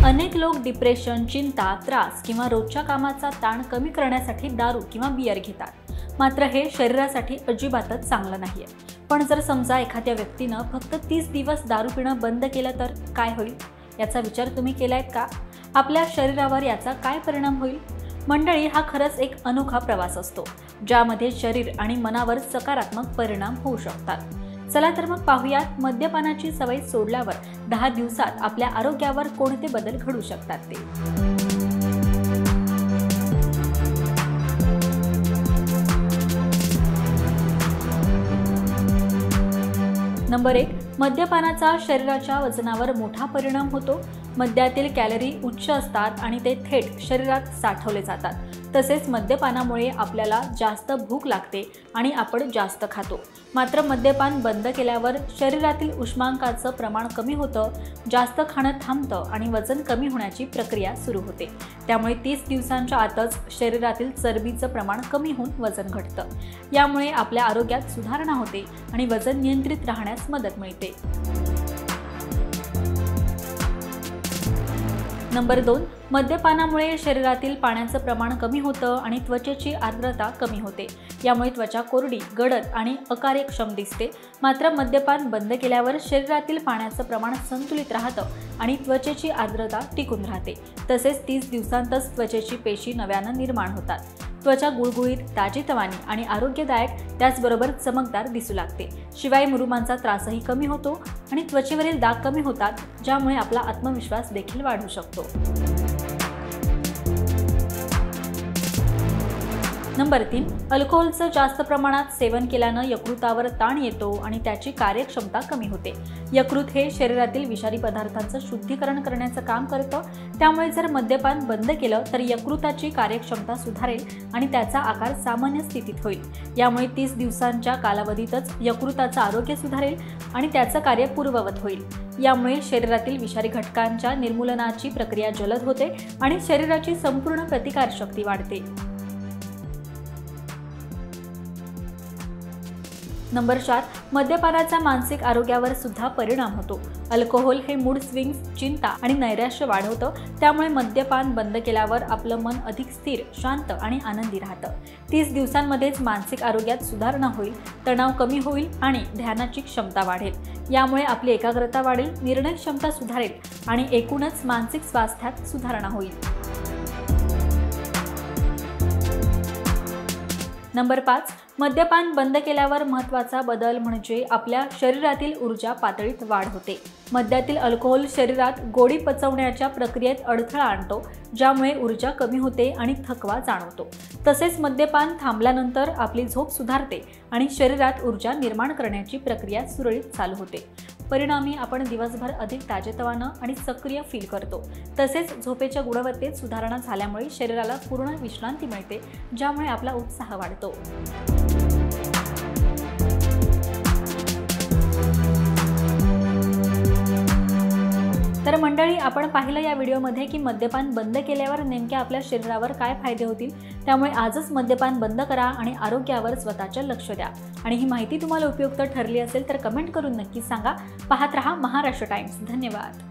अनेक लोक डिप्रेशन, चिंता, त्रास किंवा रोजच्या कामाचा ताण कमी करण्यासाठी दारू किंवा बियर घेतात. मात्र हे शरीरासाठी अजिबातच चांगलं नाहीये. पण जर समजा एखाद्या व्यक्तीनं फक्त 30 दिवस दारू पिणं बंद केलं तर काय होईल? याचा विचार तुम्ही केलायत का? आपल्या शरीरावर याचा काय परिणाम होईल? मंडळी, हा खरंच एक अनोखा प्रवास असतो, ज्यामध्ये शरीर आणि मनावर सकारात्मक परिणाम होऊ शकतात. चला तर मग पाहूयात मद्यपानाची सवय सोडल्यावर 10 दिवसात आपल्या आरोग्यावर कोणते बदल घडू शकतात ते. नंबर 1. मद्यपानाचा शरीराच्या वजनावर मोठा परिणाम होतो. मद्यातील कॅलरी उच्च असतात आणि ते थेट शरीरात साठवले जातात. तसेच मद्यपानामुळे आपल्याला जास्त भूक लागते आणि आपण जास्त खातो. मात्र मद्यपान बंद केल्यावर शरीरातील उष्मांकाचं प्रमाण कमी होतं, जास्त खाणं थांबतं आणि वजन कमी होण्याची प्रक्रिया सुरू होते. त्यामुळे 30 दिवसांच्या आतच शरीरातील चरबीचं प्रमाण कमी होऊन वजन घटतं. यामुळे आपल्या आरोग्यात सुधारणा होते आणि वजन नियंत्रित राहण्यास मदत मिळते. नंबर 2. मद्यपानामुळे शरीरातील पाण्याचं प्रमाण कमी होतं आणि त्वचेची आर्द्रता कमी होते. यामुळे त्वचा कोरडी, गडद आणि अकार्यक्षम दिसते. मात्र मद्यपान बंद केल्यावर शरीरातील पाण्याचं प्रमाण संतुलित राहतं आणि त्वचेची आर्द्रता टिकून राहते. तसेच 30 दिवसांतच त्वचेची पेशी नव्यानं निर्माण होतात. त्वचा गुळगुळीत, ताजीतवानी आणि आरोग्यदायक, त्याचबरोबर चमकदार दिसू लागते. शिवाय मुरुमांचा त्रासही कमी होतो आणि त्वचेवरील डाग कमी होतात, ज्यामुळे आपला आत्मविश्वास देखील वाढू शकतो. नंबर 3. अल्कोहोलचं जास्त प्रमाणात सेवन केल्यानं यकृतावर ताण येतो आणि त्याची कार्यक्षमता कमी होते. यकृत हे शरीरातील विषारी पदार्थांचं शुद्धीकरण करण्याचं काम करतं. त्यामुळे जर मद्यपान बंद केलं तर यकृताची कार्यक्षमता सुधारेल आणि त्याचा आकार सामान्य स्थितीत होईल. यामुळे 30 दिवसांच्या कालावधीतच यकृताचं आरोग्य सुधारेल आणि त्याचं कार्य पूर्ववत होईल. यामुळे शरीरातील विषारी घटकांच्या निर्मूलनाची प्रक्रिया जलद होते आणि शरीराची संपूर्ण प्रतिकारशक्ती वाढते. नंबर 4. मद्यपानाचा मानसिक आरोग्यावर सुद्धा परिणाम होतो. अल्कोहोल हे मूड स्विंग्स, चिंता आणि नैराश्य वाढवतं. त्यामुळे मद्यपान बंद केल्यावर आपलं मन अधिक स्थिर, शांत आणि आनंदी राहतं. 30 दिवसांमध्येच मानसिक आरोग्यात सुधारणा होईल, तणाव कमी होईल आणि ध्यानाची क्षमता वाढेल. यामुळे आपली एकाग्रता वाढेल, निर्णय क्षमता सुधारेल आणि एकूणच मानसिक स्वास्थ्यात सुधारणा होईल. नंबर 5. मद्यपान बंद केल्यावर महत्त्वाचा बदल म्हणजे आपल्या शरीरातील ऊर्जा पातळीत वाढ होते. मद्यातील अल्कोहोल शरीरात गोडी पचवण्याच्या प्रक्रियेत अडथळा आणतो, ज्यामुळे ऊर्जा कमी होते आणि थकवा जाणवतो. तसेच मद्यपान थांबल्यानंतर आपली झोप सुधारते आणि शरीरात ऊर्जा निर्माण करण्याची प्रक्रिया सुरळीत चालू होते. परिणामी आपण दिवसभर अधिक ताजेतवानं आणि सक्रिय फील करतो. तसेच झोपेच्या गुणवत्तेत सुधारणा झाल्यामुळे शरीराला पूर्ण विश्रांती मिळते, ज्यामुळे आपला उत्साह वाढतो. तर मंडळी, आपण पाहिलं या व्हिडिओमध्ये की मद्यपान बंद केल्यावर नेमक्या आपल्या शरीरावर काय फायदे होतील. त्यामुळे आजच मद्यपान बंद करा आणि आरोग्यावर स्वतःच्या लक्ष द्या. आणि ही माहिती तुम्हाला उपयुक्त ठरली असेल तर कमेंट करून नक्की सांगा. पाहत रहा महाराष्ट्र टाइम्स. धन्यवाद.